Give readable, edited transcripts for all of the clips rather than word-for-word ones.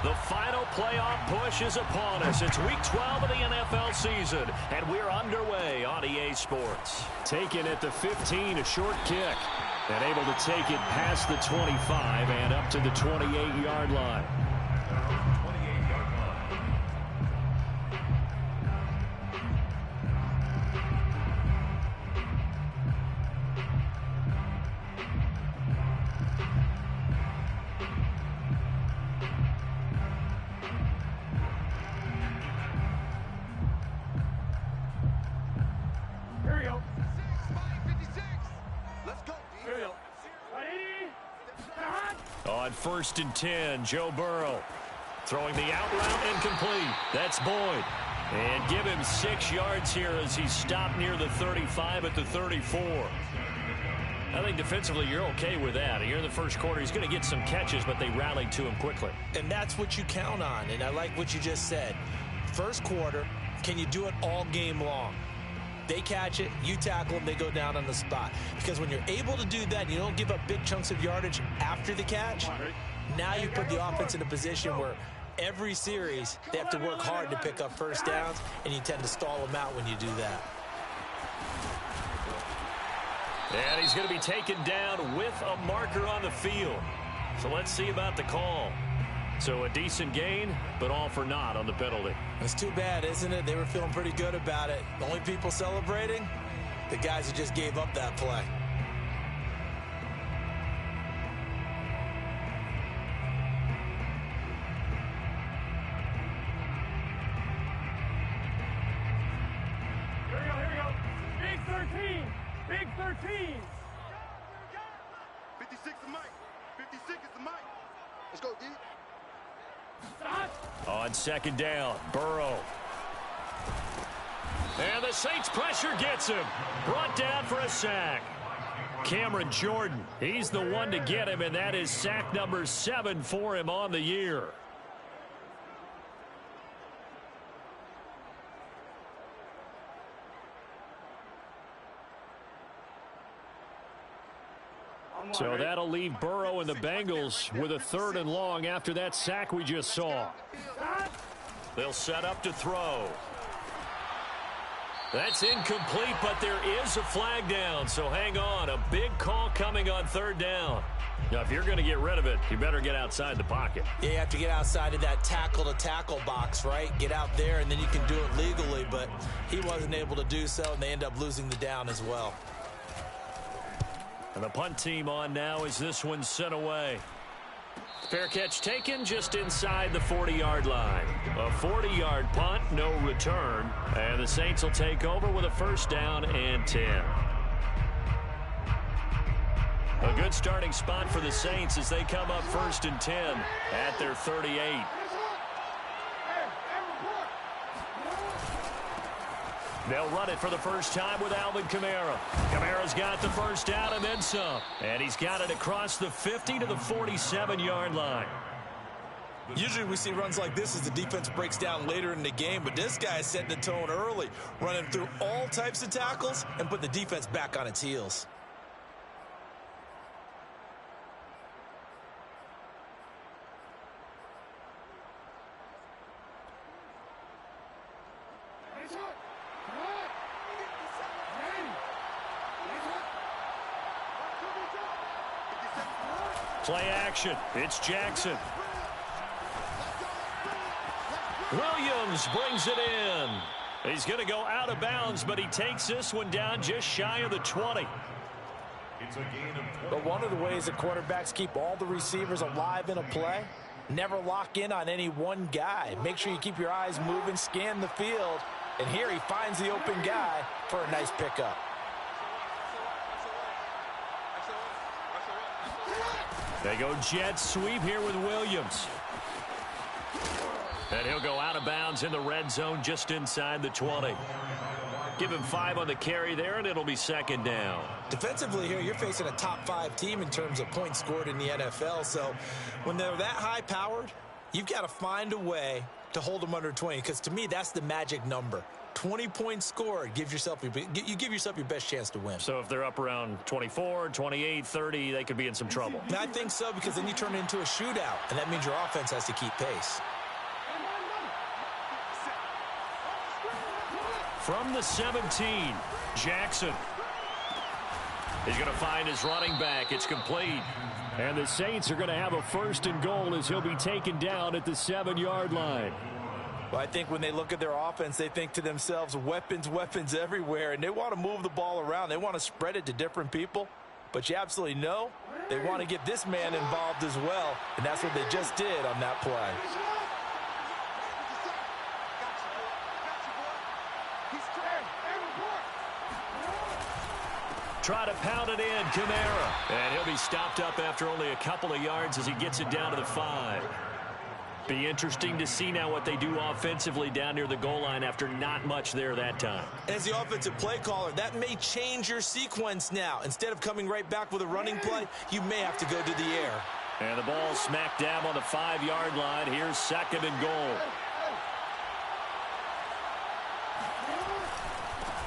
The final playoff push is upon us. It's Week 12 of the NFL season, and we're underway on EA Sports. Taken at the 15, a short kick, and able to take it past the 25 and up to the 28-yard line. On 1st and 10, Joe Burrow throwing the out route incomplete. That's Boyd. And give him 6 yards here as he's stopped near the 35 at the 34. I think defensively you're okay with that. Here in the first quarter, he's going to get some catches, but they rallied to him quickly. And that's what you count on, and I like what you just said. First quarter, can you do it all game long? They catch it, you tackle them, they go down on the spot. Because when you're able to do that, you don't give up big chunks of yardage after the catch. Now you put the offense in a position where every series they have to work hard to pick up first downs, and you tend to stall them out when you do that. And he's going to be taken down with a marker on the field. So let's see about the call. So a decent gain, but all for naught on the penalty. It's too bad, isn't it? They were feeling pretty good about it. The only people celebrating, the guys who just gave up that play. Here we go. Big 13. Big 13. 56 is Mike. 56 is the Mike. Let's go, D. On 2nd down, Burrow. And the Saints pressure gets him. Brought down for a sack. Cameron Jordan, he's the one to get him, and that is sack number 7 for him on the year. So that'll leave Burrow and the Bengals with a 3rd and long after that sack we just saw. They'll set up to throw. That's incomplete, but there is a flag down, so hang on. A big call coming on 3rd down. Now, if you're going to get rid of it, you better get outside the pocket. Yeah, you have to get outside of that tackle-to-tackle box, right? Get out there, and then you can do it legally, but he wasn't able to do so, and they end up losing the down as well. And the punt team on now as this one's sent away. Fair catch taken just inside the 40-yard line. A 40-yard punt, no return. And the Saints will take over with a 1st down and 10. A good starting spot for the Saints as they come up 1st and 10 at their 38. They'll run it for the first time with Alvin Kamara. Kamara's got the 1st down and then some. And he's got it across the 50 to the 47-yard line. Usually we see runs like this as the defense breaks down later in the game, but this guy is setting the tone early, running through all types of tackles and put the defense back on its heels. Play action. It's Jackson. Williams brings it in. He's going to go out of bounds, but he takes this one down just shy of the 20. But one of the ways that quarterbacks keep all the receivers alive in a play, never lock in on any one guy. Make sure you keep your eyes moving, scan the field, and here he finds the open guy for a nice pickup. They go jet sweep here with Williams. And he'll go out of bounds in the red zone just inside the 20. Give him 5 on the carry there, and it'll be 2nd down. Defensively here, you're facing a top 5 team in terms of points scored in the NFL. So when they're that high-powered, you've got to find a way to hold them under 20, because to me, that's the magic number. 20-point score, you give yourself your best chance to win. So if they're up around 24, 28, 30, they could be in some trouble. And I think so, because then you turn it into a shootout, and that means your offense has to keep pace. From the 17, Jackson. He's going to find his running back. It's complete. And the Saints are going to have a 1st and goal as he'll be taken down at the 7-yard line. Well, I think when they look at their offense, they think to themselves, weapons, weapons everywhere, and they want to move the ball around. They want to spread it to different people. But you absolutely know they want to get this man involved as well, and that's what they just did on that play. Try to pound it in, Kamara. And he'll be stopped up after only a couple of yards as he gets it down to the 5. Be interesting to see now what they do offensively down near the goal line after not much there that time. As the offensive play caller, that may change your sequence now. Instead of coming right back with a running play, you may have to go to the air. And the ball smack dab on the 5-yard line. Here's 2nd and goal.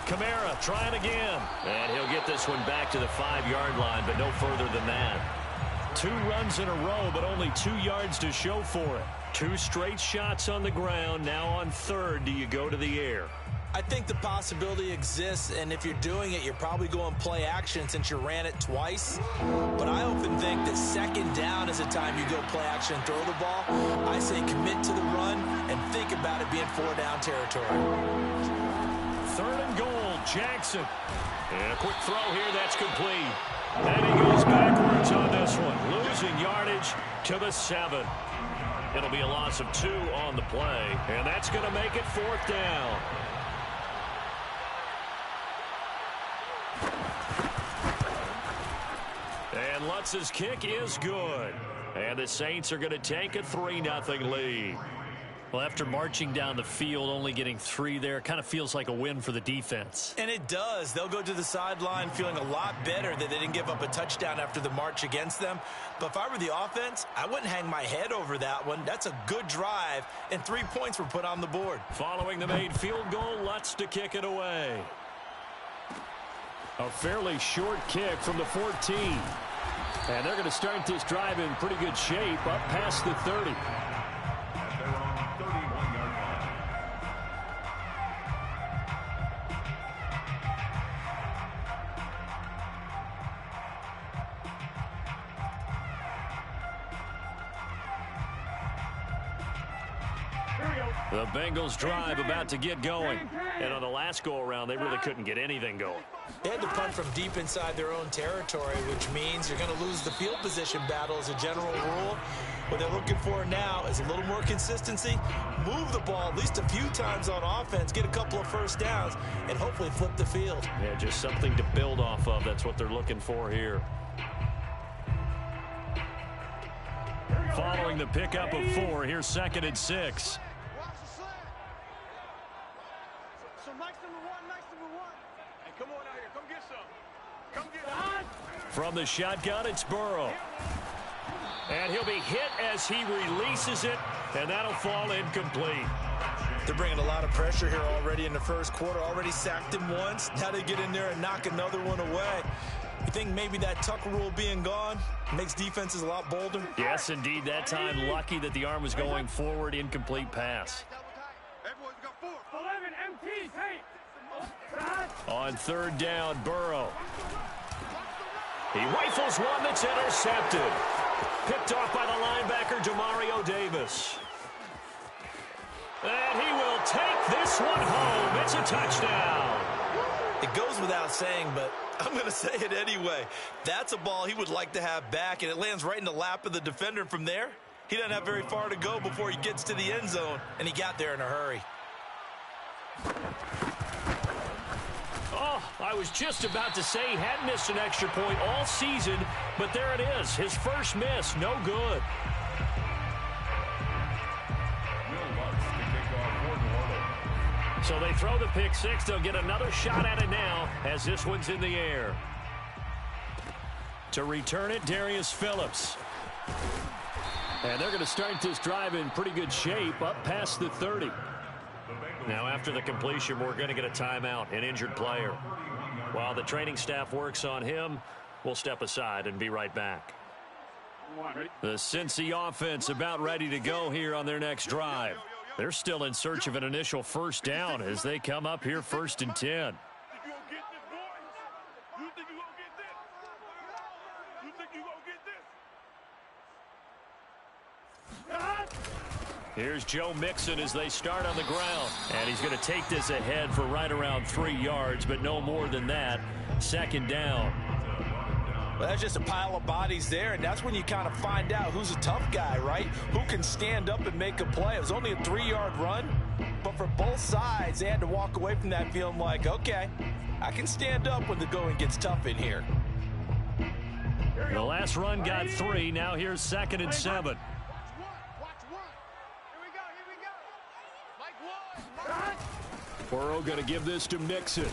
Kamara trying again. And he'll get this one back to the 5-yard line, but no further than that. 2 runs in a row, but only 2 yards to show for it. 2 straight shots on the ground. Now on 3rd, do you go to the air? I think the possibility exists, and if you're doing it, you're probably going play action since you ran it twice. But I often think that 2nd down is the time you go play action and throw the ball. I say commit to the run and think about it being 4-down territory. 3rd and goal, Jackson. And a quick throw here, that's complete. And he goes backwards on this one, losing yardage to the 7. It'll be a loss of 2 on the play, and that's going to make it 4th down. And Lutz's kick is good. And the Saints are going to take a 3-0 lead. Well, after marching down the field, only getting 3 there, kind of feels like a win for the defense. And it does. They'll go to the sideline feeling a lot better that they didn't give up a touchdown after the march against them. But if I were the offense, I wouldn't hang my head over that one. That's a good drive, and 3 points were put on the board. Following the made field goal, Lutz to kick it away. A fairly short kick from the 14. And they're going to start this drive in pretty good shape up past the 30. The Bengals drive about to get going. And on the last go-around, they really couldn't get anything going. They had to punt from deep inside their own territory, which means you're going to lose the field position battle as a general rule. What they're looking for now is a little more consistency, move the ball at least a few times on offense, get a couple of 1st downs, and hopefully flip the field. Yeah, just something to build off of. That's what they're looking for here. Following the pickup of 4, here's 2nd and 6. From the shotgun, it's Burrow. And he'll be hit as he releases it, and that'll fall incomplete. They're bringing a lot of pressure here already in the 1st quarter. Already sacked him once. Now they get in there and knock another one away. You think maybe that Tucker rule being gone makes defenses a lot bolder? Yes, indeed. That time, lucky that the arm was going forward, incomplete pass. 11 MT, hey. On 3rd down, Burrow. He rifles one that's intercepted. Picked off by the linebacker, Demario Davis. And he will take this one home. It's a touchdown. It goes without saying, but I'm going to say it anyway. That's a ball he would like to have back, and it lands right in the lap of the defender. From there, he doesn't have very far to go before he gets to the end zone, and he got there in a hurry. Oh, I was just about to say he had missed an extra point all season, but there it is. His first miss, no good. So they throw the pick 6. They'll get another shot at it now as this one's in the air. To return it, Darius Phillips. And they're going to start this drive in pretty good shape up past the 30. Now, after the completion, we're going to get a timeout, an injured player. While the training staff works on him, we'll step aside and be right back. The Cincy offense about ready to go here on their next drive. They're still in search of an initial first down as they come up here 1st and 10. Here's Joe Mixon as they start on the ground. And he's going to take this ahead for right around 3 yards, but no more than that. 2nd down. Well, that's just a pile of bodies there, and that's when you kind of find out who's a tough guy, right? Who can stand up and make a play. It was only a 3-yard run, but for both sides, they had to walk away from that feeling like, okay, I can stand up when the going gets tough in here. The last run got 3. Now here's 2nd and 7. Burrow going to give this to Mixon.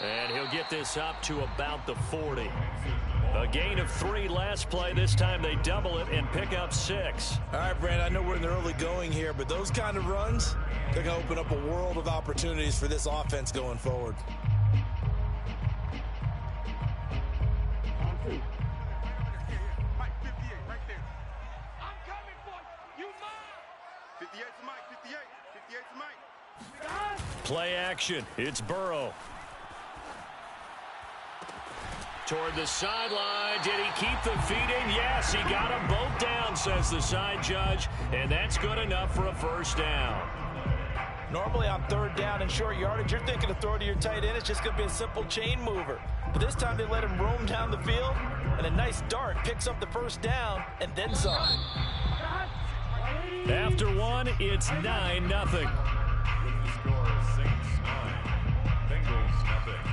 And he'll get this up to about the 40. A gain of 3 last play. This time they double it and pick up 6. All right, Brand, I know we're in the early going here, but those kind of runs, they're going to open up a world of opportunities for this offense going forward. Play action. It's Burrow. Toward the sideline. Did he keep the feet in? Yes, he got them both down, says the side judge. And that's good enough for a first down. Normally on 3rd down and short yardage, you're thinking of throw to your tight end. It's just going to be a simple chain mover. But this time they let him roam down the field. And a nice dart picks up the first down and then some. After 1, it's 9-0. The score is 6-9. Bengals nothing.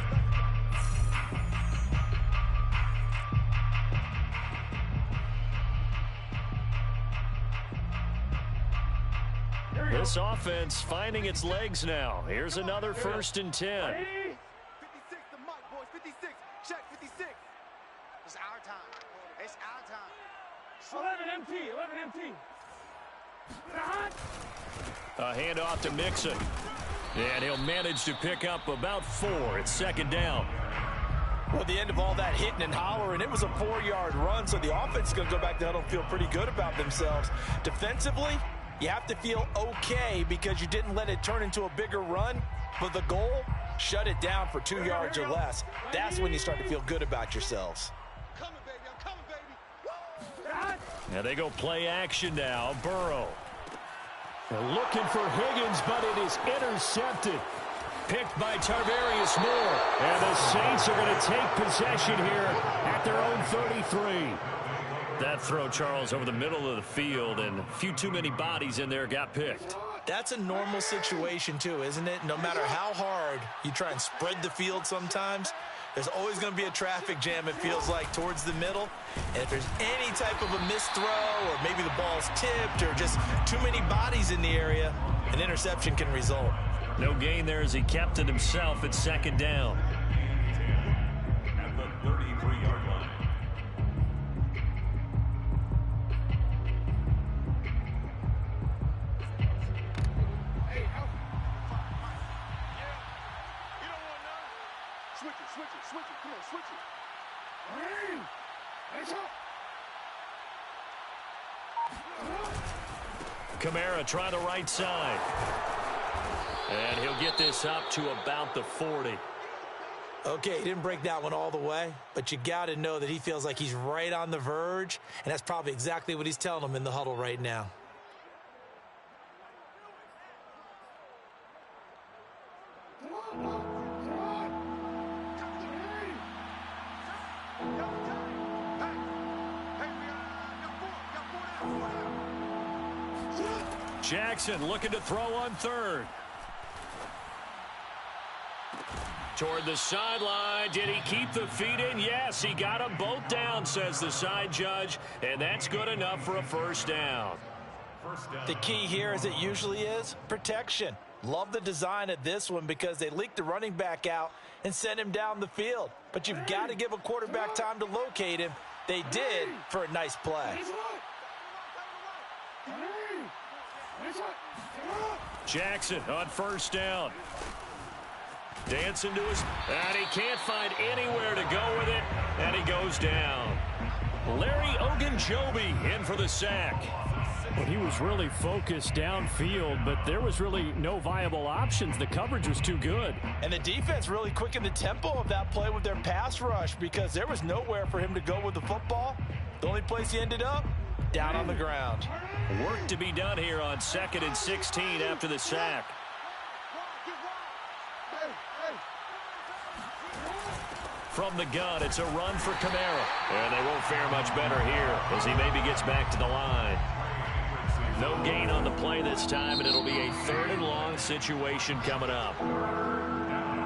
This offense finding its legs now. Here's another 1st and 10. 56 the mic, boys. 56. Check 56. It's our time. It's our time. 11 MT. 11 MT. A handoff to Mixon. And he'll manage to pick up about 4. It's 2nd down. Well, the end of all that hitting and hollering, it was a 4-yard run, so the offense is going to go back to huddle and feel pretty good about themselves. Defensively, you have to feel okay because you didn't let it turn into a bigger run, but the goal, shut it down for 2 yards or less. That's when you start to feel good about yourselves. Coming, baby. I'm coming, baby. Now they go play action now. Burrow. They're looking for Higgins, but it is intercepted. Picked by Tarvarius Moore. And the Saints are going to take possession here at their own 33. That throw, Charles, over the middle of the field, and a few too many bodies in there got picked. That's a normal situation, too, isn't it? No matter how hard you try and spread the field sometimes, there's always going to be a traffic jam, it feels like, towards the middle. And if there's any type of a missed throw or maybe the ball's tipped or just too many bodies in the area, an interception can result. No gain there as he kept it himself at 2nd down. At the 33-yard line. Switch it. Come on, switch it. Kamara try the right side. And he'll get this up to about the 40. Okay, he didn't break that one all the way, but you got to know that he feels like he's right on the verge, and that's probably exactly what he's telling them in the huddle right now. Jackson looking to throw on 3rd. Toward the sideline. Did he keep the feet in? Yes, he got them both down, says the side judge, and that's good enough for a first down. The key here, as it usually is, protection. Love the design of this one because they leaked the running back out and sent him down the field. But you've got to give a quarterback time to locate him. They did for a nice play. Jackson on first down. Dancing to his, and he can't find anywhere to go with it, and he goes down. Larry Ogunjobi in for the sack. Well, he was really focused downfield, but there was really no viable options. The coverage was too good. And the defense really quickened the tempo of that play with their pass rush because there was nowhere for him to go with the football. The only place he ended up, down on the ground. Work to be done here on 2nd and 16 after the sack. From the gun, it's a run for Kamara. And they won't fare much better here as he maybe gets back to the line. No gain on the play this time, and it'll be a 3rd and long situation coming up.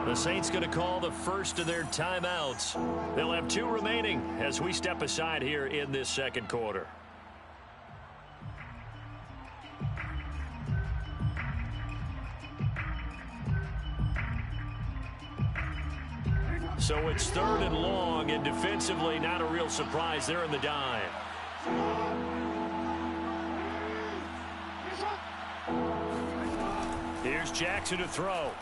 The Saints going to call the first of their timeouts. They'll have 2 remaining as we step aside here in this 2nd quarter. So it's 3rd and long, and defensively, not a real surprise. They're in the dime. Here's Jackson to throw.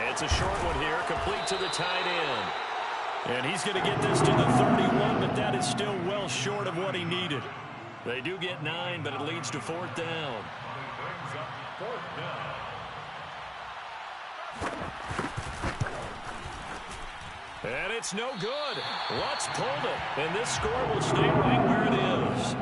It's a short one here, complete to the tight end. And he's going to get this to the 31, but that is still well short of what he needed. They do get 9, but it leads to 4th down. And it's no good. Lutz pulled it, and this score will stay right where it is.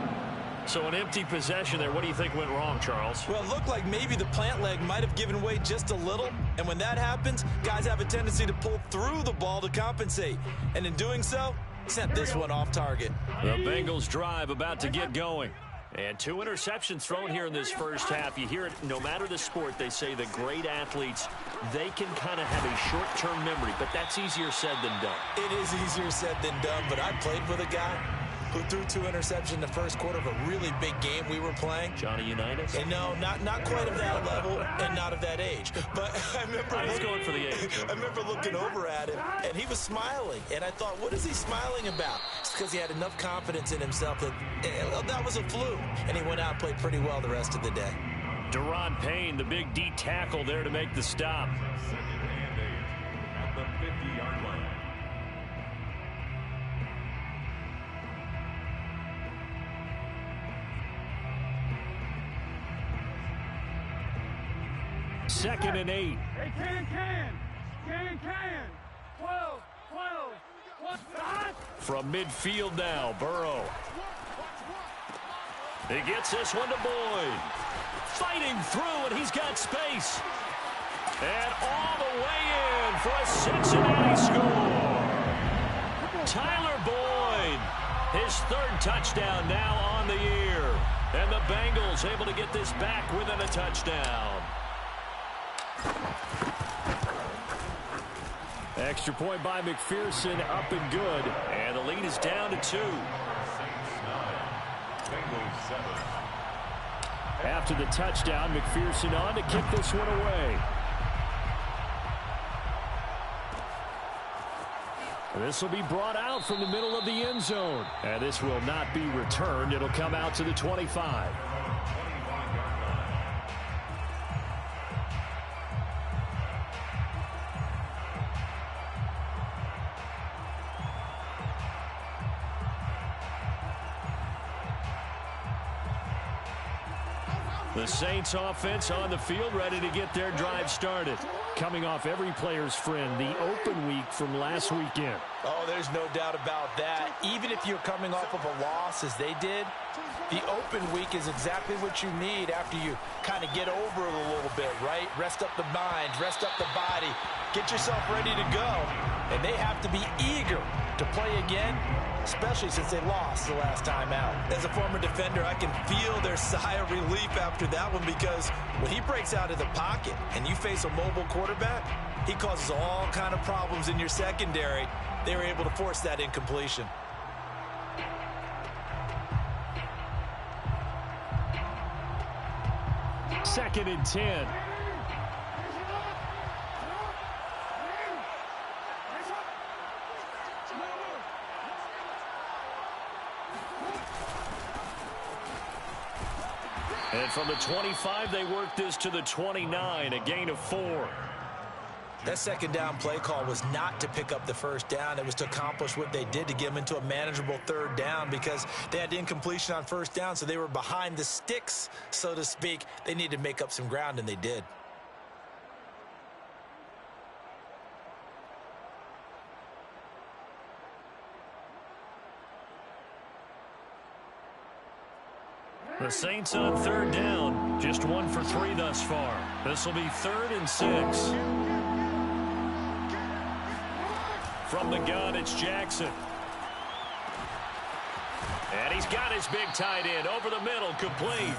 So an empty possession there. What do you think went wrong, Charles? Well, it looked like maybe the plant leg might have given way just a little. And when that happens, guys have a tendency to pull through the ball to compensate. And in doing so, sent this one off target. The Bengals drive about to get going. And 2 interceptions thrown here in this first half. You hear it, no matter the sport, they say that great athletes, they can kind of have a short-term memory, but that's easier said than done. It is easier said than done, but I played with a guy who threw 2 interceptions in the first quarter of a really big game we were playing. Johnny Unitas? And no, not quite of that level and not of that age. But I remember I was going for the age. I remember looking over at him, and he was smiling. And I thought, what is he smiling about? It's because he had enough confidence in himself that that was a fluke. And he went out and played pretty well the rest of the day. Deron Payne, the big D tackle there to make the stop. At the 50-yard line. Second and 8. Hey, can. 12. From midfield now, Burrow. He gets this one to Boyd. Fighting through, and he's got space. And all the way in for a Cincinnati score. Tyler Boyd, his 3rd touchdown now on the year. And the Bengals able to get this back within a touchdown. Extra point by McPherson, up and good. And the lead is down to 2. After the touchdown, McPherson on to kick this one away. This will be brought out from the middle of the end zone. And this will not be returned. It'll come out to the 25. The Saints offense on the field, ready to get their drive started. Coming off every player's friend, the open week from last weekend. Oh, there's no doubt about that. Even if you're coming off of a loss as they did, the open week is exactly what you need after you kind of get over it a little bit, right? Rest up the mind, rest up the body, get yourself ready to go. And they have to be eager to play again, especially since they lost the last time out. As a former defender, I can feel their sigh of relief after that one, because when he breaks out of the pocket and you face a mobile quarterback, he causes all kind of problems in your secondary. They were able to force that incompletion. Second and 10. And from the 25, they work this to the 29, a gain of 4. That second down play call was not to pick up the first down. It was to accomplish what they did to get them into a manageable third down because they had incompletion on first down, so they were behind the sticks, so to speak. They needed to make up some ground, and they did. The Saints on third down, just 1 for 3 thus far. This will be 3rd and 6. From the gun, it's Jackson. And he's got his big tight end over the middle, complete.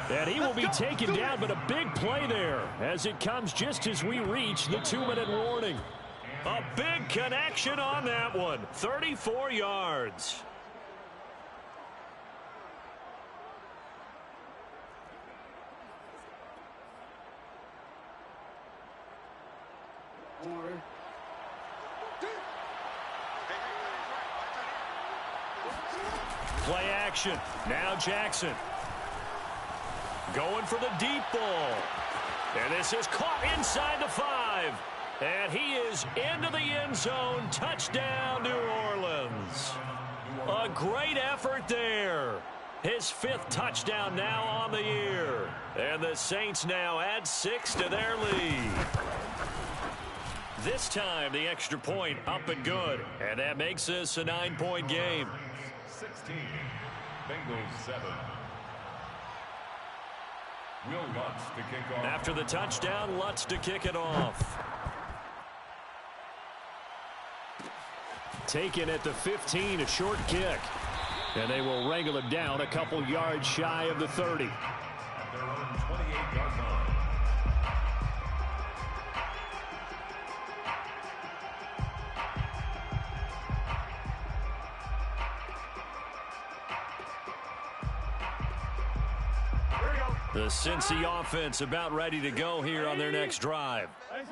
And he will be taken down, but a big play there as it comes just as we reach the 2-minute warning. A big connection on that one, 34 yards. Play action. Now Jackson. Going for the deep ball. And this is caught inside the 5. And he is into the end zone. Touchdown, New Orleans. A great effort there. His 5th touchdown now on the year. And the Saints now add 6 to their lead. This time, the extra point up and good. And that makes this a 9-point game. 16. Bengals 7. Will Lutz to kick off. After the touchdown, Lutz to kick it off. Taken at the 15, a short kick. And they will wrangle him down a couple yards shy of the 30. At their own 28-yard line. The Cincy offense about ready to go here on their next drive.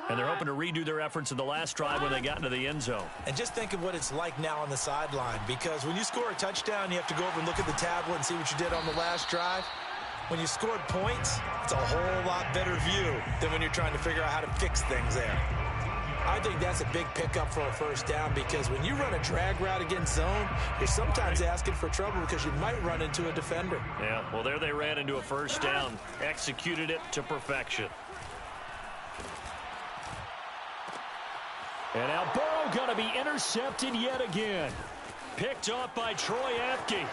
And they're hoping to redo their efforts in the last drive when they got into the end zone. And just think of what it's like now on the sideline, because when you score a touchdown, you have to go over and look at the tablet and see what you did on the last drive. When you scored points, it's a whole lot better view than when you're trying to figure out how to fix things there. I think that's a big pickup for a first down, because when you run a drag route against zone, you're sometimes asking for trouble because you might run into a defender. Yeah, well, there they ran into a first down, executed it to perfection. And now Burrow going to be intercepted yet again. Picked off by Troy Apke.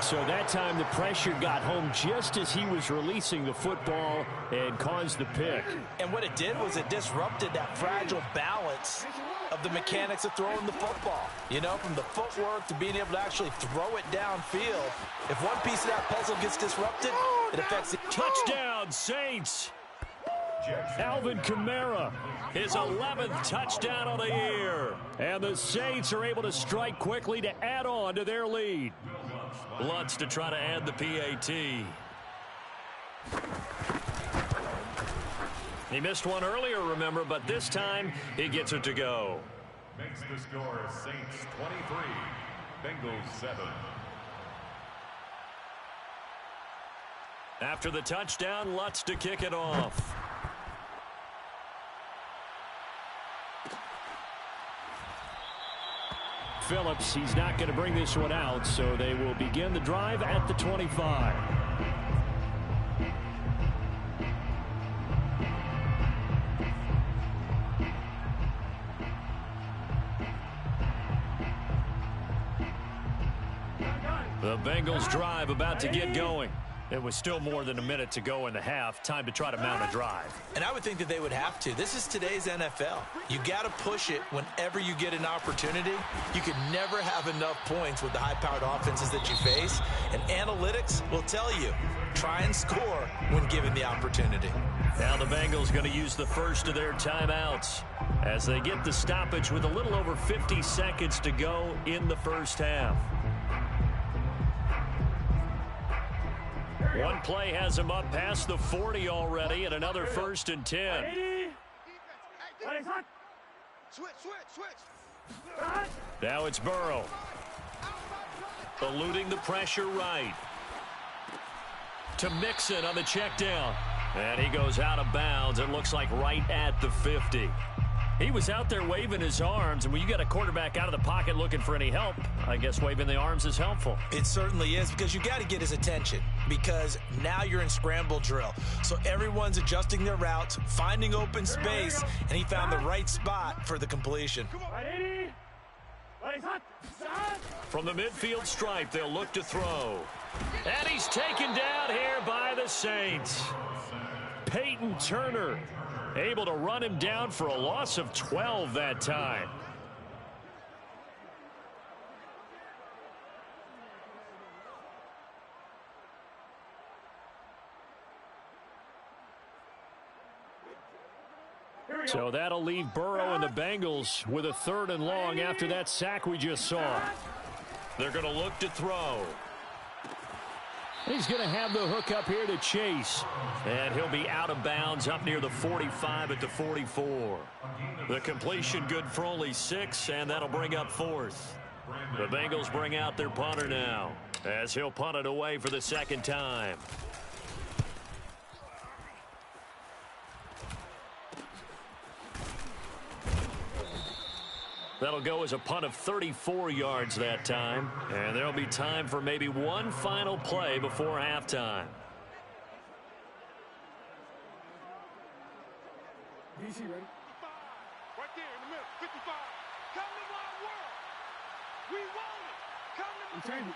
So that time the pressure got home just as he was releasing the football and caused the pick. And what it did was it disrupted that fragile balance of the mechanics of throwing the football. You know, from the footwork to being able to actually throw it downfield. If one piece of that puzzle gets disrupted, it affects the touchdown, Saints. Alvin Kamara, his 11th touchdown of the year. And the Saints are able to strike quickly to add on to their lead. Lutz to try to add the PAT. He missed one earlier, remember, but this time he gets it to go. Makes the score Saints 23, Bengals 7. After the touchdown, Lutz to kick it off. Phillips, he's not going to bring this one out, so they will begin the drive at the 25. The Bengals drive about to get going. It was still more than a minute to go in the half. Time to try to mount a drive. And I would think that they would have to. This is today's NFL. You got to push it whenever you get an opportunity. You can never have enough points with the high-powered offenses that you face. And analytics will tell you, try and score when given the opportunity. Now the Bengals going to use the first of their timeouts as they get the stoppage with a little over 50 seconds to go in the first half. One play has him up past the 40 already, and another 1st and 10. Switch. Now it's Burrow. Eluding the pressure right. To Mixon on the check down. And he goes out of bounds. It looks like right at the 50. He was out there waving his arms, and when you got a quarterback out of the pocket looking for any help, I guess waving the arms is helpful. It certainly is, because you got to get his attention, because now you're in scramble drill. So everyone's adjusting their routes, finding open space, and he found the right spot for the completion. From the midfield stripe, they'll look to throw. And he's taken down here by the Saints. Peyton Turner able to run him down for a loss of 12 that time. So that'll leave Burrow and the Bengals with a 3rd and long after that sack we just saw. They're going to look to throw. He's going to have the hook up here to Chase. And he'll be out of bounds up near the 45 at the 44. The completion good for only 6, and that'll bring up 4th. The Bengals bring out their punter now, as he'll punt it away for the 2nd time. That'll go as a punt of 34 yards that time. And there'll be time for maybe one final play before halftime. DC ready? Right there in the middle, 55. Come to my world. We want it. Come to my Change it.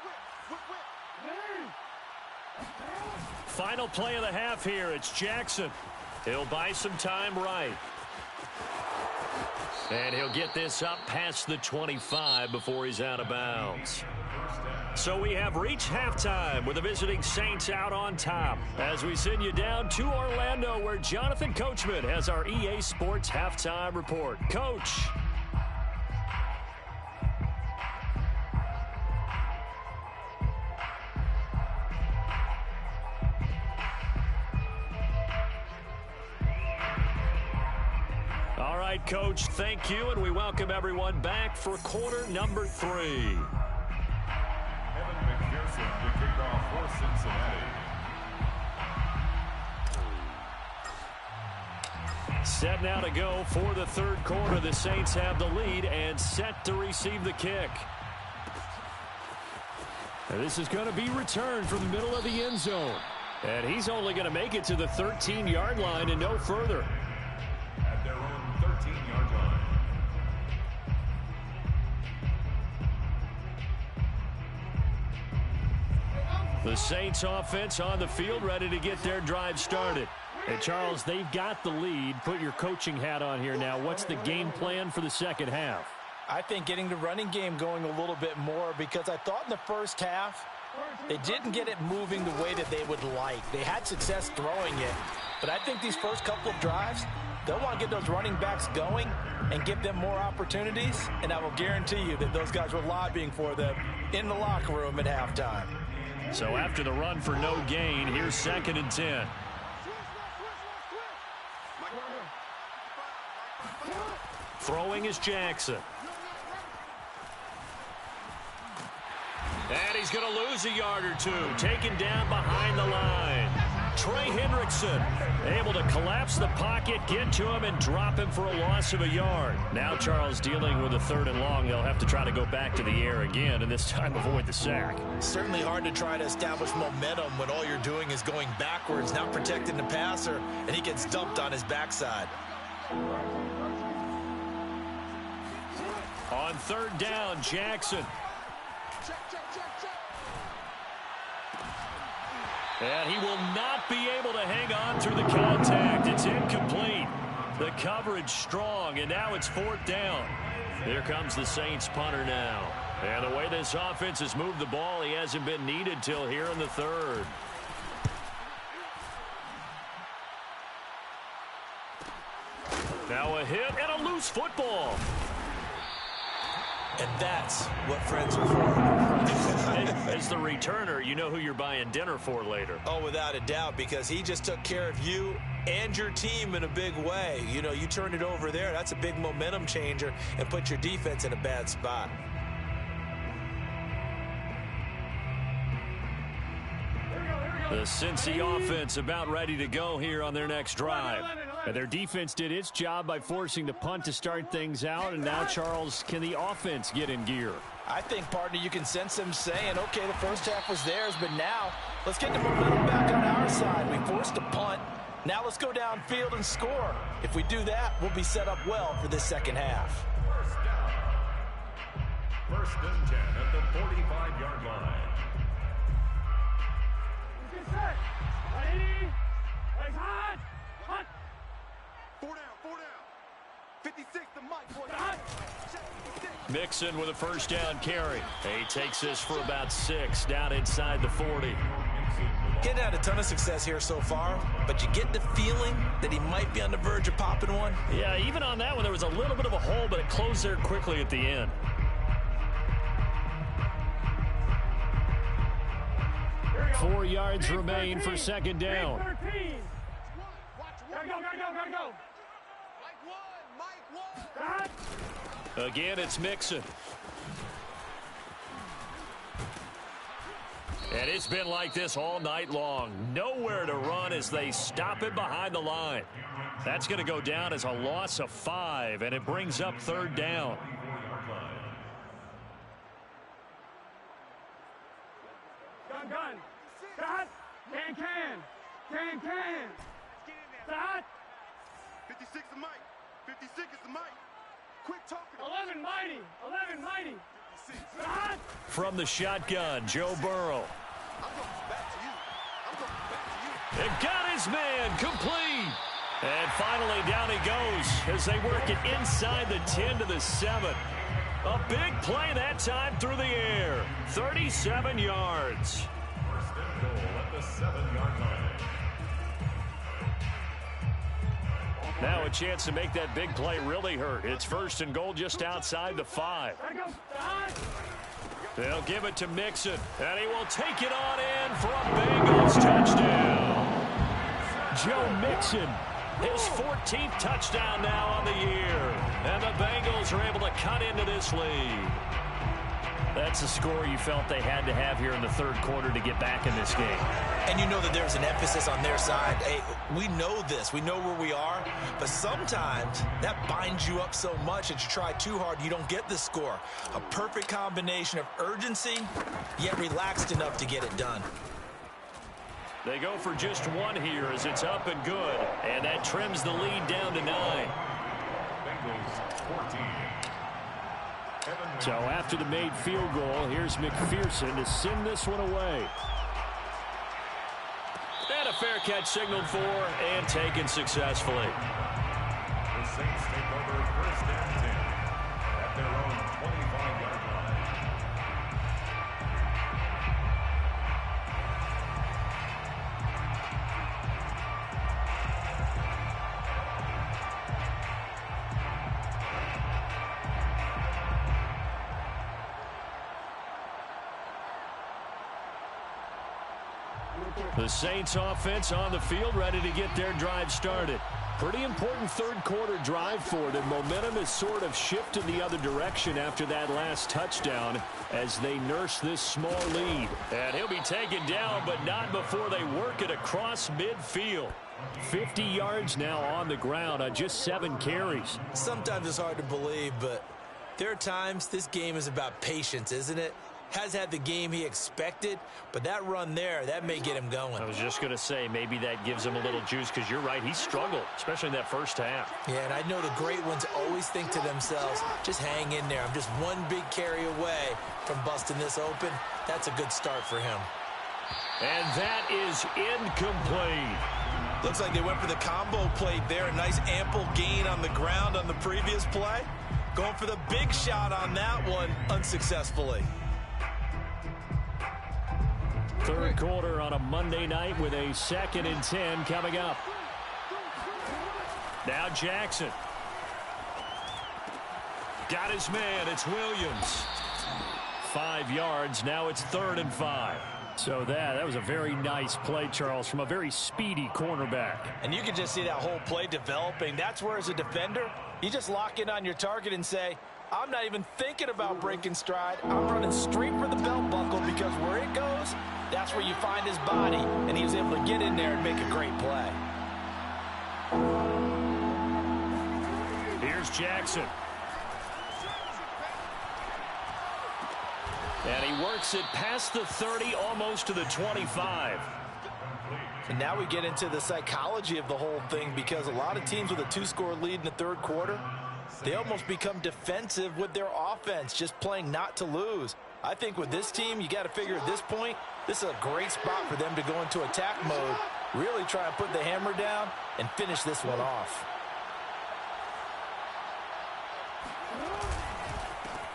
Whip. Final play of the half here. It's Jackson. He'll buy some time right. And he'll get this up past the 25 before he's out of bounds. So we have reached halftime with the visiting Saints out on top, as we send you down to Orlando, where Jonathan Coachman has our EA Sports halftime report. Coach. All right, Coach, thank you, and we welcome everyone back for quarter number 3. Evan McPherson to kick off for Cincinnati. Set now to go for the 3rd quarter. The Saints have the lead and set to receive the kick. And this is going to be returned from the middle of the end zone. And he's only going to make it to the 13-yard line and no further. At their own 13-yard line. The Saints offense on the field, ready to get their drive started. Hey, Charles, they've got the lead. Put your coaching hat on here now. What's the game plan for the second half? I think getting the running game going a little bit more, because I thought in the first half they didn't get it moving the way that they would like. They had success throwing it, but I think these first couple of drives, they'll want to get those running backs going and give them more opportunities, and I will guarantee you that those guys were lobbying for them in the locker room at halftime. So after the run for no gain, here's 2nd and 10. Throwing is Jackson. And he's going to lose a yard or two. Taken down behind the line. Trey Hendrickson able to collapse the pocket, get to him, and drop him for a loss of a yard. Now Charles dealing with a 3rd and long. They'll have to try to go back to the air again, and this time avoid the sack. Certainly hard to try to establish momentum when all you're doing is going backwards, not protecting the passer, and he gets dumped on his backside. On 3rd down, Jackson. And he will not be able to hang on through the contact. It's incomplete. The coverage strong, and now it's 4th down. Here comes the Saints punter now. And the way this offense has moved the ball, he hasn't been needed till here in the 3rd. Now a hit and a loose football. And that's what friends are for. As the returner, you know who you're buying dinner for later. Oh, without a doubt, because he just took care of you and your team in a big way. You know, you turned it over there. That's a big momentum changer and put your defense in a bad spot. The Cincy offense about ready to go here on their next drive. And their defense did its job by forcing the punt to start things out. And now, Charles, can the offense get in gear? I think, partner, you can sense them saying, okay, the first half was theirs, but now let's get the momentum back on our side. We forced a punt. Now let's go downfield and score. If we do that, we'll be set up well for this second half. First and 10 at the 45-yard line. Get set. Ready. Legs hot. Hot. 4 down, 4 down. 56, the mic, boys. Hot. Check 56. Mixon with a first down carry. He takes this for about 6 down inside the 40. Getting had a ton of success here so far, but you get the feeling that he might be on the verge of popping one. Yeah, even on that one, there was a little bit of a hole, but it closed there quickly at the end. 4 yards remain for second down. Big 13. Watch one. Gotta go. Mike 1. Hot. Again, it's Mixon. And it's been like this all night long. Nowhere to run as they stop it behind the line. That's going to go down as a loss of 5, and it brings up third down. Gun. Hot. Can. Hot. 56 the mic. 56 is the mic. Quit talking. 11 mighty. Hot. From the shotgun, Joe Burrow. I'm going back to you. And got his man complete. And finally down he goes as they work it inside the 10 to the 7. A big play that time through the air. 37 yards. First and goal at the 7-yard line. Now a chance to make that big play really hurt. It's first and goal just outside the 5. Gotta go. Hot. They'll give it to Mixon, and he will take it on in for a Bengals touchdown. Joe Mixon. His 14th touchdown now on the year. And the Bengals are able to cut into this lead. That's a score you felt they had to have here in the third quarter to get back in this game. And you know that there's an emphasis on their side. Hey, we know this. We know where we are. But sometimes that binds you up so much that you try too hard, you don't get the score. A perfect combination of urgency, yet relaxed enough to get it done. They go for just one here as it's up and good. And that trims the lead down to 9. Bengals 14. So after the made field goal, here's McPherson to send this one away. And a fair catch signaled for and taken successfully. The Saints take over first and 10 at their own 25-yard line. The Saints offense on the field ready to get their drive started. Pretty important third quarter drive for them. Momentum has sort of shifted the other direction after that last touchdown as they nurse this small lead. And he'll be taken down, but not before they work it across midfield. 50 yards now on the ground on just 7 carries. Sometimes it's hard to believe, but there are times this game is about patience, isn't it? Has had the game he expected, but that run there, that may get him going. I was just going to say, maybe that gives him a little juice because you're right, he struggled, especially in that first half. Yeah, and I know the great ones always think to themselves, just hang in there. I'm just one big carry away from busting this open. That's a good start for him. And that is incomplete. Looks like they went for the combo plate there. A nice ample gain on the ground on the previous play. Going for the big shot on that one unsuccessfully. Third quarter on a Monday night with a 2nd and 10 coming up. Now Jackson. Got his man. It's Williams. 5 yards. Now it's 3rd and 5. So that was a very nice play, Charles, from a very speedy cornerback. And you can just see that whole play developing. That's where, as a defender, you just lock in on your target and say, I'm not even thinking about breaking stride. I'm running straight for the belt buckle because where it goes, That's where you find his body, and he was able to get in there and make a great play. Here's Jackson. And he works it past the 30, almost to the 25. And now we get into the psychology of the whole thing, because a lot of teams with a 2-score lead in the third quarter, they almost become defensive with their offense, just playing not to lose. I think with this team, you got to figure at this point, this is a great spot for them to go into attack mode, really try and put the hammer down and finish this one off.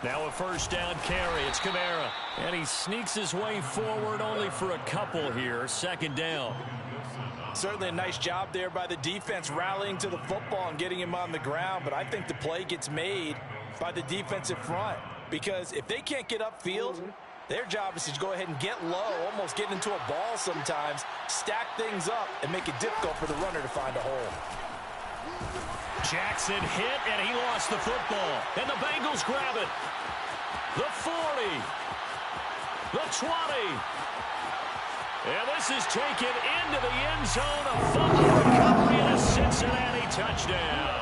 Now a first down carry. It's Kamara. And he sneaks his way forward only for a couple here. Second down. Certainly a nice job there by the defense, rallying to the football and getting him on the ground. But I think the play gets made by the defensive front, because if they can't get upfield, their job is to go ahead and get low, almost get into a ball sometimes, stack things up, and make it difficult for the runner to find a hole. Jackson hit, and he lost the football. And the Bengals grab it. The 40. The 20. And this is taken into the end zone. A fumble recovery and a Cincinnati touchdown.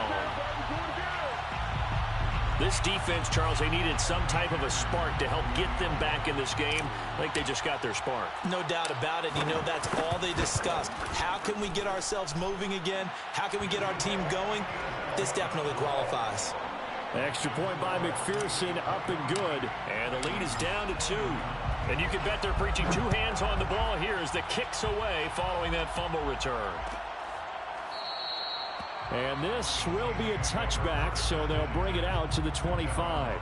This defense, Charles, they needed some type of a spark to help get them back in this game. I think they just got their spark. No doubt about it. You know, that's all they discussed. How can we get ourselves moving again? How can we get our team going? This definitely qualifies. Extra point by McPherson, up and good. And the lead is down to 2. And you can bet they're preaching 2 hands on the ball here as the kick's away following that fumble return. And this will be a touchback, so they'll bring it out to the 25.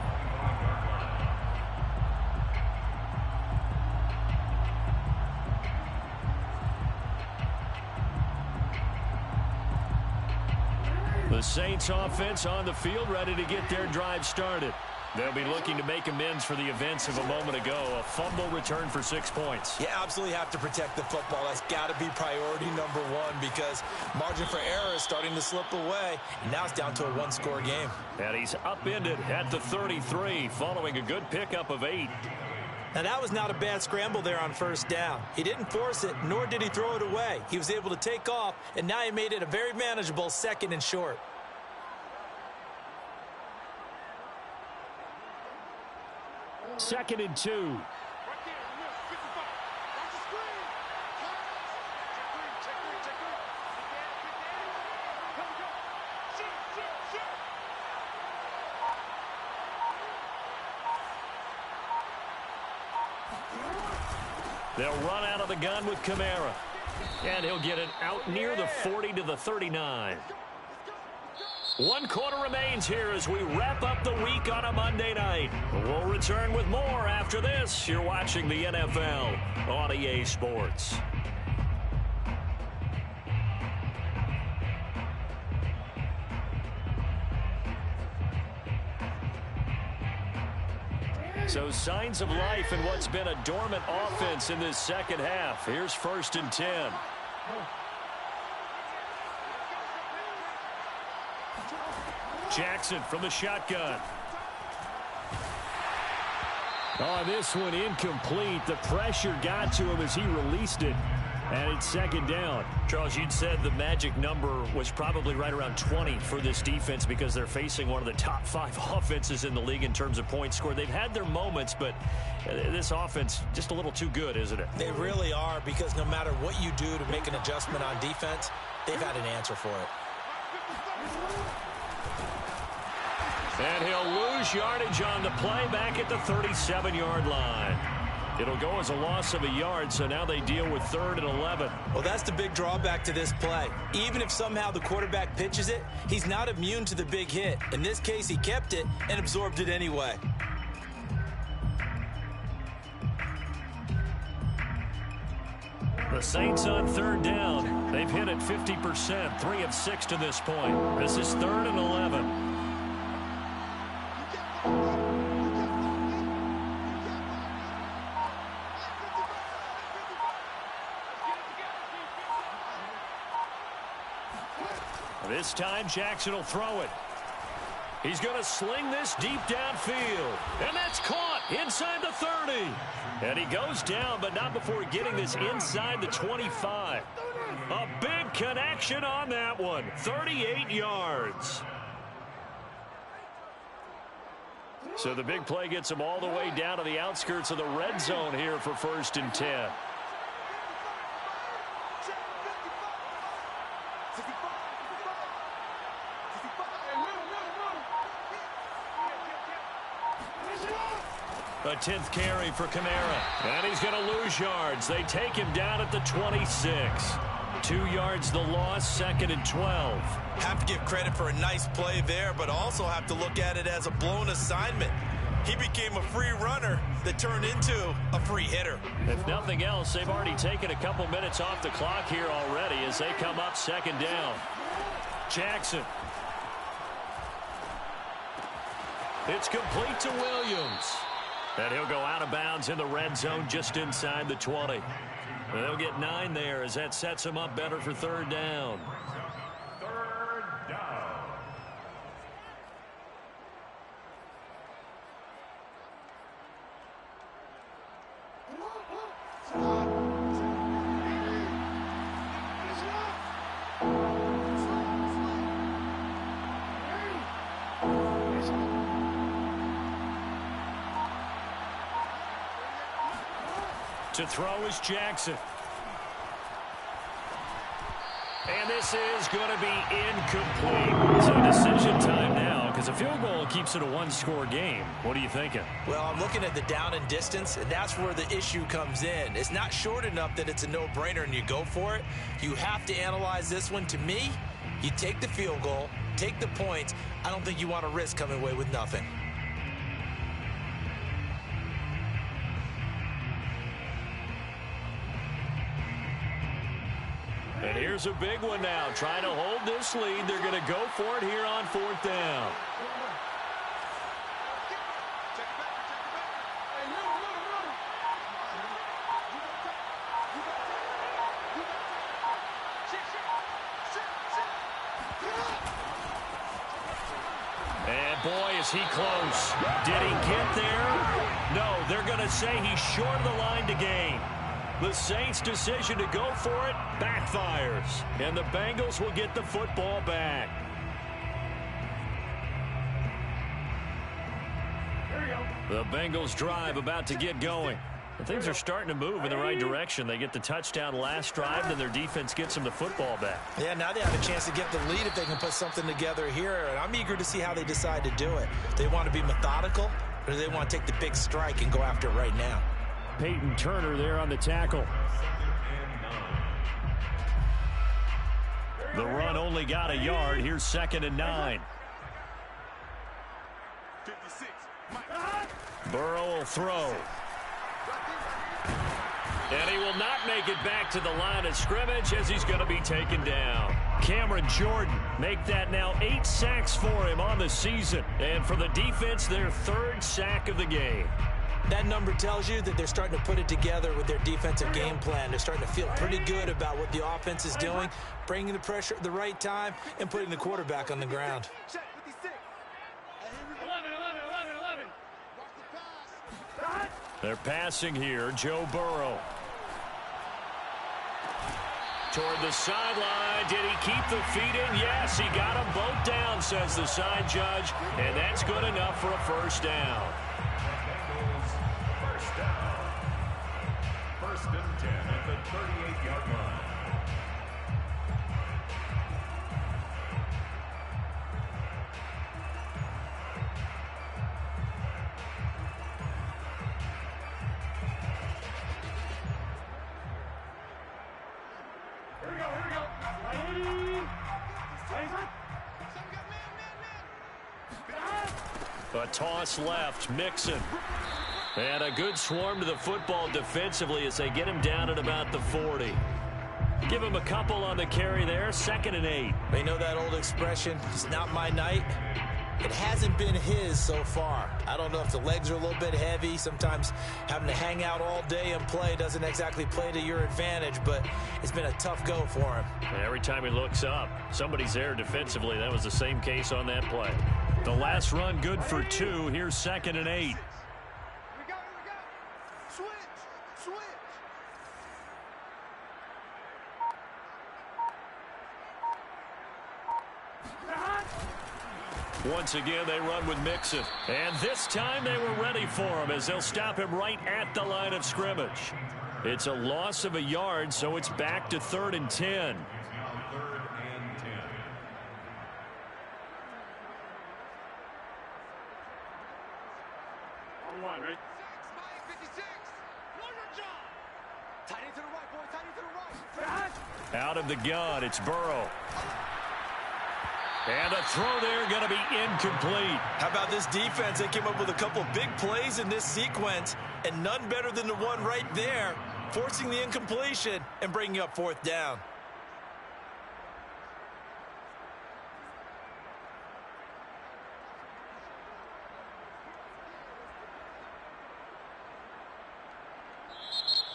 The Saints offense on the field, ready to get their drive started. They'll be looking to make amends for the events of a moment ago. A fumble return for 6 points. You absolutely have to protect the football. That's got to be priority number 1, because margin for error is starting to slip away. And now it's down to a 1-score game. And he's upended at the 33 following a good pickup of 8. Now, that was not a bad scramble there on first down. He didn't force it, nor did he throw it away. He was able to take off, and now he made it a very manageable 2nd and short. Second and 2. They'll run out of the gun with Kamara. And he'll get it out near the 40 to the 39. 1 quarter remains here as we wrap up the week on a Monday night. We'll return with more after this. You're watching the NFL on EA Sports. So signs of life in what's been a dormant offense in this second half. Here's 1st and 10. Jackson from the shotgun. Oh, this one incomplete. The pressure got to him as he released it. And it's 2nd down. Charles, you'd said the magic number was probably right around 20 for this defense, because they're facing one of the top 5 offenses in the league in terms of points scored. They've had their moments, but this offense just a little too good, isn't it? They really are, because no matter what you do to make an adjustment on defense, they've had an answer for it. And he'll lose yardage on the play back at the 37-yard line. It'll go as a loss of a yard, so now they deal with 3rd and 11. Well, that's the big drawback to this play. Even if somehow the quarterback pitches it, he's not immune to the big hit. In this case, he kept it and absorbed it anyway. The Saints on 3rd down. They've hit it 50%, 3 of 6 to this point. This is 3rd and 11. This time, Jackson will throw it. He's going to sling this deep downfield. And that's caught inside the 30. And he goes down, but not before getting this inside the 25. A big connection on that one. 38 yards. So the big play gets him all the way down to the outskirts of the red zone here for 1st and 10. A 10th carry for Kamara. And he's going to lose yards. They take him down at the 26. 2 yards the loss, 2nd and 12. Have to give credit for a nice play there, but also have to look at it as a blown assignment. He became a free runner that turned into a free hitter. If nothing else, they've already taken a couple minutes off the clock here already as they come up 2nd down. Jackson. It's complete to Williams. And he'll go out of bounds in the red zone just inside the 20. They'll get 9 there as that sets him up better for 3rd down. 3rd down. To throw is Jackson. And this is going to be incomplete. So decision time now because a field goal keeps it a one-score game. What are you thinking? Well, I'm looking at the down and distance, and that's where the issue comes in. It's not short enough that it's a no-brainer and you go for it. You have to analyze this one. To me, you take the field goal, take the points. I don't think you want to risk coming away with nothing. And here's a big one now. Trying to hold this lead. They're going to go for it here on 4th down. And boy, is he close. Did he get there? No, they're going to say he's short of the line to gain. The Saints' decision to go for it backfires. And the Bengals will get the football back. The Bengals drive about to get going. And things are starting to move in the right direction. They get the touchdown last drive, then their defense gets them the football back. Yeah, now they have a chance to get the lead if they can put something together here. And I'm eager to see how they decide to do it. They want to be methodical, or do they want to take the big strike and go after it right now? Peyton Turner there on the tackle. The run only got a yard. Here's 2nd and 9. 56. Burrow will throw. And he will not make it back to the line of scrimmage as he's going to be taken down. Cameron Jordan make that now 8 sacks for him on the season. And for the defense, their 3rd sack of the game. That number tells you that they're starting to put it together with their defensive game plan. They're starting to feel pretty good about what the offense is doing, bringing the pressure at the right time, and putting the quarterback on the ground. Check 56. 11. They're passing here. Joe Burrow. Toward the sideline. Did he keep the feet in? Yes, he got them both down, says the side judge. And that's good enough for a 1st down. First down. 1st and 10 at the 38-yard line. A toss left, Mixon. And a good swarm to the football defensively as they get him down at about the 40. Give him a couple on the carry there, 2nd and 8. They know that old expression, it's not my night. It hasn't been his so far. I don't know if the legs are a little bit heavy. Sometimes having to hang out all day and play doesn't exactly play to your advantage, but it's been a tough go for him. And every time he looks up, somebody's there defensively. That was the same case on that play. The last run good for 2. Here's 2nd and 8. Here we go. Switch. Once again, they run with Mixon. And this time they were ready for him as they'll stop him right at the line of scrimmage. It's a loss of a yard, so it's back to 3rd and 10. Now 3rd and 10. On one, right? 56. Know your job. Tight end to the right, boys. Tight end to the right. Out of the gun, it's Burrow. And the throw there going to be incomplete. How about this defense? They came up with a couple of big plays in this sequence, and none better than the one right there, forcing the incompletion and bringing up 4th down.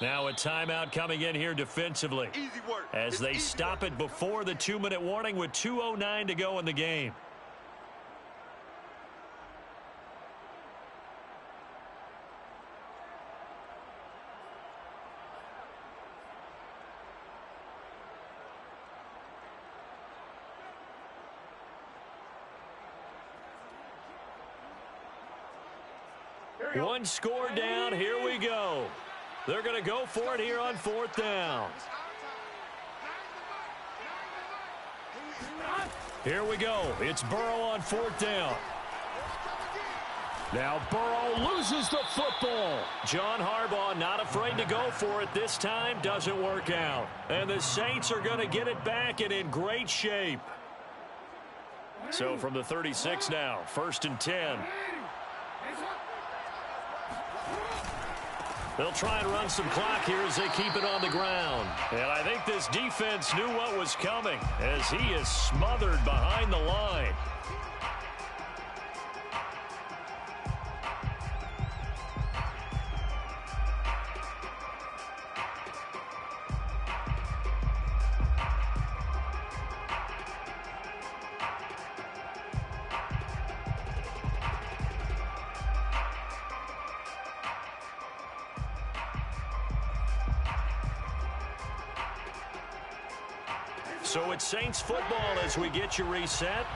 Now a timeout coming in here defensively Easy work. as they stop it before the 2-minute warning with 2:09 to go in the game. One score down. Here we go. They're going to go for it here on 4th down. Here we go. It's Burrow on 4th down. Now Burrow loses the football. John Harbaugh not afraid to go for it this time. Doesn't work out. And the Saints are going to get it back and in great shape. So from the 36 now, 1st and 10. They'll try and run some clock here as they keep it on the ground. And I think this defense knew what was coming as he is smothered behind the line. So it's Saints football as we get you reset.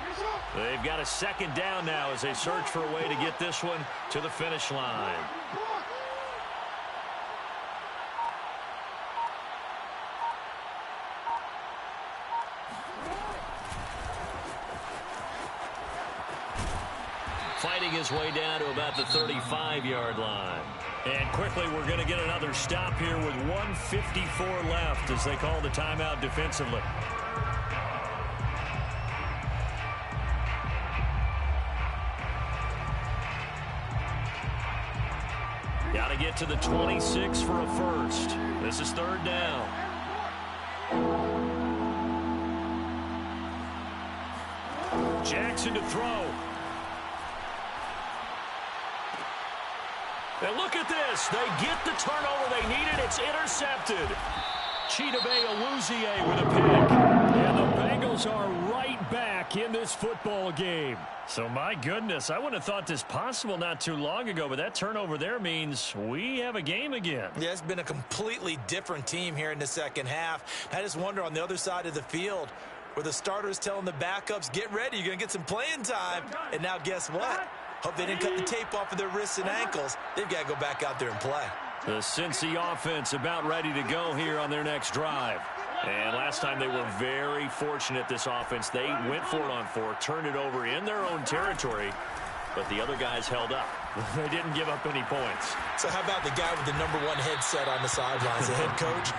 They've got a 2nd down now as they search for a way to get this one to the finish line. Fighting his way down to about the 35-yard line. And quickly, we're going to get another stop here with 1:54 left as they call the timeout defensively. Got to get to the 26 for a first. This is 3rd down. Jackson to throw. And look at this. They get the turnover they needed. It's intercepted. Chidobe with a pick. And the Bengals are right back in this football game. So, my goodness, I wouldn't have thought this possible not too long ago, but that turnover there means we have a game again. Yeah, it's been a completely different team here in the 2nd half. I just wonder on the other side of the field where the starters telling the backups, get ready, you're going to get some playing time. And now guess what? Hope they didn't cut the tape off of their wrists and ankles. They've got to go back out there and play. The Cincy offense about ready to go here on their next drive. And last time they were very fortunate, this offense. They went for it on 4, turned it over in their own territory, but the other guys held up. They didn't give up any points. So how about the guy with the #1 headset on the sidelines, the head coach?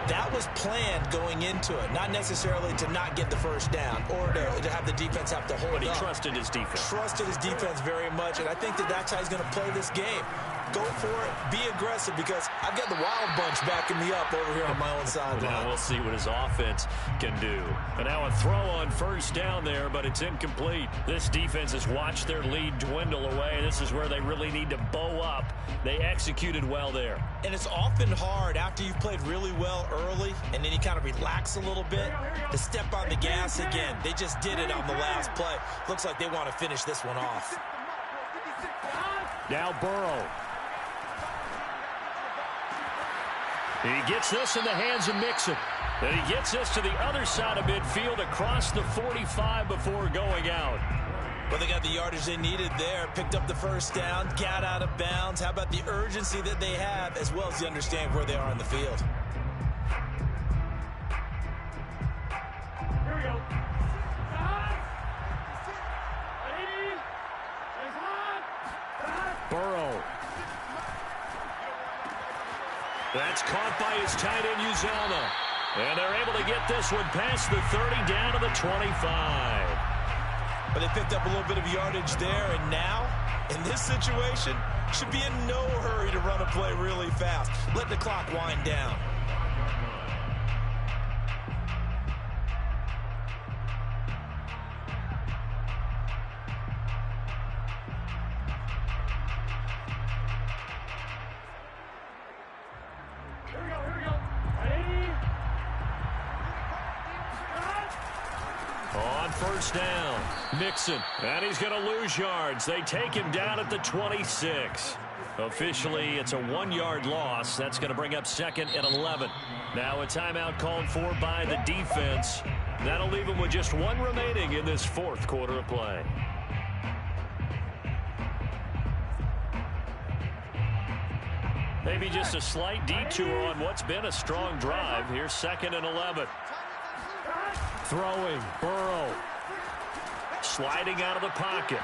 That was planned going into it, not necessarily to not get the first down or to have the defense have to hold up. But he trusted his defense. Trusted his defense very much, and I think that's how he's going to play this game. go for it, be aggressive, because I've got the wild bunch backing me up over here on my own sideline. Now we'll see what his offense can do. And now a throw on first down there, but it's incomplete. This defense has watched their lead dwindle away. This is where they really need to bow up. They executed well there. And it's often hard after you've played really well early and then you kind of relax a little bit to step on the gas again. They just did it on the last play. Looks like they want to finish this one off. Now Burrow. He gets this in the hands of Mixon. And he gets this to the other side of midfield across the 45 before going out. Well, they got the yardage they needed there, picked up the first down, got out of bounds. How about the urgency that they have, as well as the understanding where they are on the field? Here we go. Burrow. That's caught by his tight end, Uzama. And they're able to get this one past the 30 down to the 25. But they picked up a little bit of yardage there, and now, in this situation, should be in no hurry to run a play really fast. Let the clock wind down. Here we go. Ready? On first down, Mixon. And he's going to lose yards. They take him down at the 26. Officially, it's a 1-yard loss. That's going to bring up second and 11. Now a timeout called for by the defense. That'll leave him with just one remaining in this fourth quarter of play. Maybe just a slight detour on what's been a strong drive. Here's second and 11. Throwing, Burrow. Sliding out of the pocket.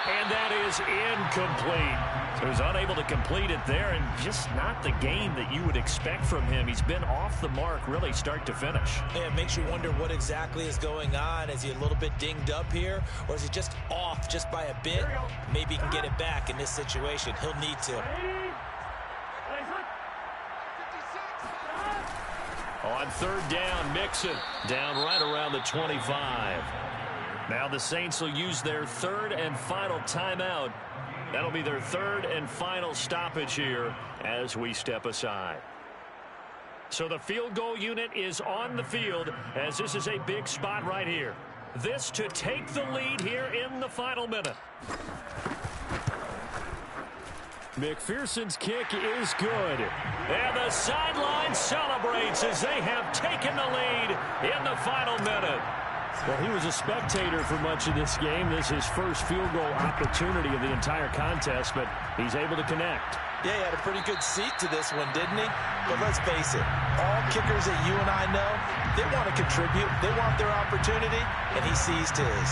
And that is incomplete. So he's unable to complete it there, and just not the game that you would expect from him. He's been off the mark really start to finish. Yeah, it makes you wonder what exactly is going on. Is he a little bit dinged up here, or is he just off just by a bit? Maybe he can get it back in this situation. He'll need to. On third down, Mixon down right around the 25. Now the Saints will use their third and final timeout. That'll be their third and final stoppage here as we step aside. So the field goal unit is on the field as this is a big spot right here. This to take the lead here in the final minute. McPherson's kick is good. And the sideline celebrates as they have taken the lead in the final minute. Well, he was a spectator for much of this game. This is his first field goal opportunity of the entire contest, but he's able to connect. Yeah, he had a pretty good seat to this one, didn't he? But let's face it, all kickers that you and I know, they want to contribute. They want their opportunity, and he seized his.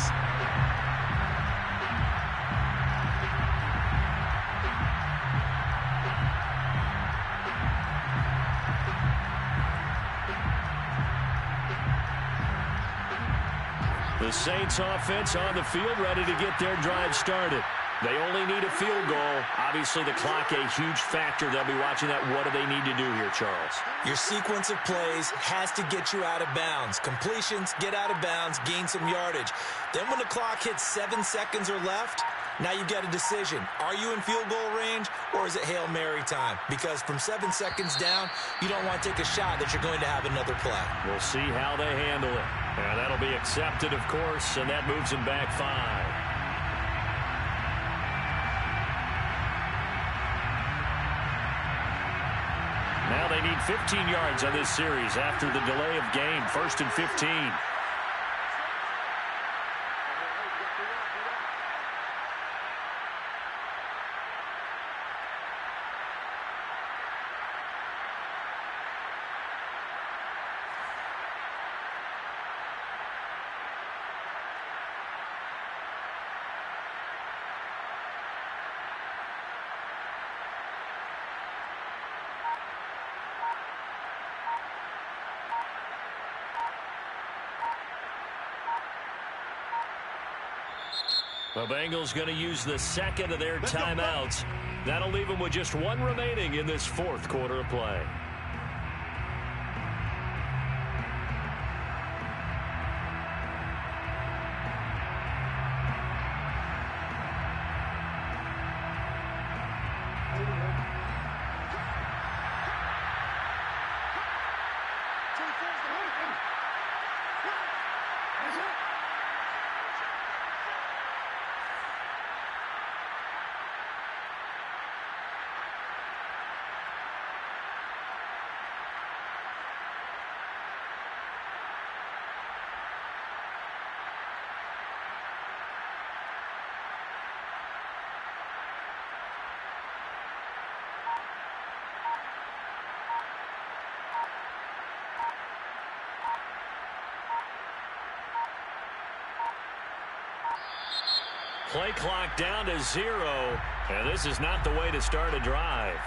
The Saints offense on the field ready to get their drive started. They only need a field goal. Obviously, the clock a huge factor. They'll be watching that. What do they need to do here, Charles? Your sequence of plays has to get you out of bounds. Completions, get out of bounds, gain some yardage. Then when the clock hits 7 seconds or left, now you've got a decision. Are you in field goal range, or is it Hail Mary time? Because from 7 seconds down, you don't want to take a shot that you're going to have another play. We'll see how they handle it. And that'll be accepted, of course, and that moves them back 5. Now they need 15 yards on this series after the delay of game. 1st and 15. The Bengals going to use the second of their timeouts. That'll leave them with just one remaining in this fourth quarter of play. Play clock down to 0, and this is not the way to start a drive.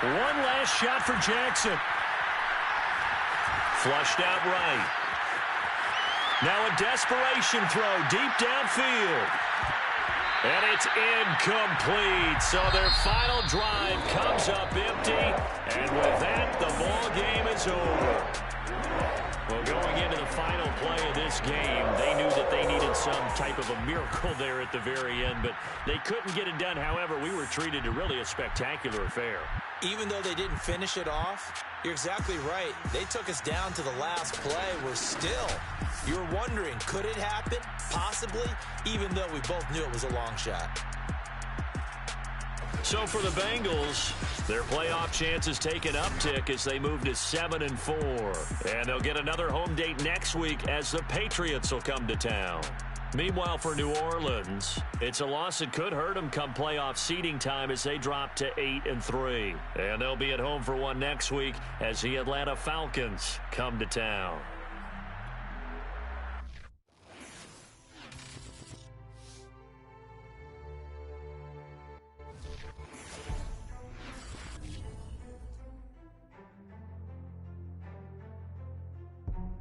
One last shot for Jackson. Flushed out right. Now a desperation throw deep downfield. And it's incomplete. So their final drive comes up empty. And with that, the ball game is over. Well, going into the final play of this game, they knew that they needed some type of a miracle there at the very end, but they couldn't get it done. However, we were treated to really a spectacular affair. Even though they didn't finish it off, you're exactly right. They took us down to the last play. We're still, you're wondering, could it happen? Possibly, even though we both knew it was a long shot. So for the Bengals, their playoff chances take an uptick as they move to 7-4. And they'll get another home date next week as the Patriots will come to town. Meanwhile, for New Orleans, it's a loss that could hurt them come playoff seeding time as they drop to 8-3. And they'll be at home for one next week as the Atlanta Falcons come to town.